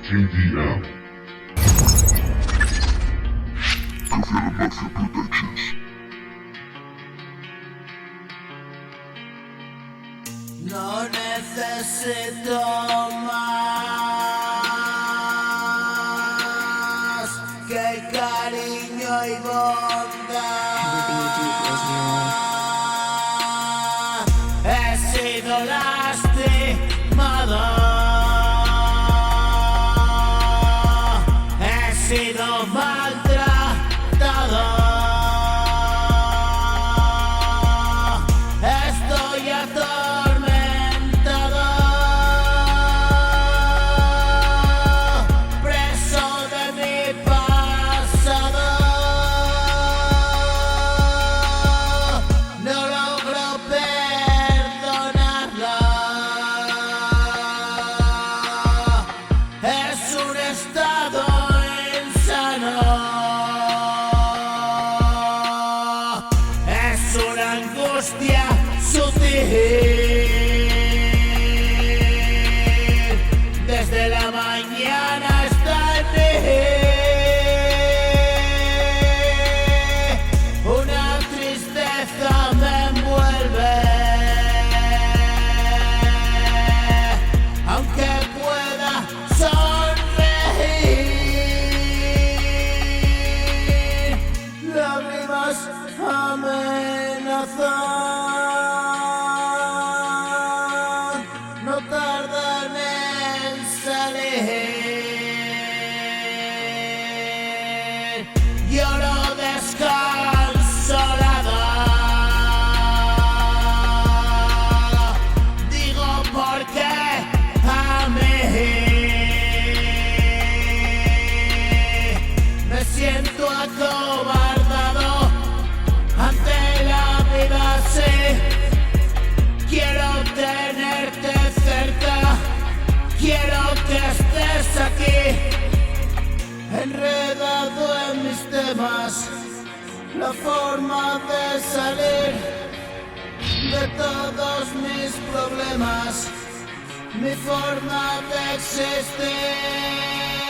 KDM. Coffee Mafia Productions. No necesito más que cariño y bondad. He sido lastimado, he sido maltratado. Estoy atormentado, preso de mi pasado. No logro perdonarla. Es un estado insano. Es una angustia sutil. Desde la mañana está en mí. Una tristeza me envuelve. Aunque pueda sonreír, lágrimas amenazan, no tardan en salir. Lloro desconsolado, digo por qué a mí. Me siento acobardado ante la vida, sí. Quiero tenerte cerca, quiero que estés aquí, enredado en mis temas, la forma de salir de todos mis problemas, mi forma de existir.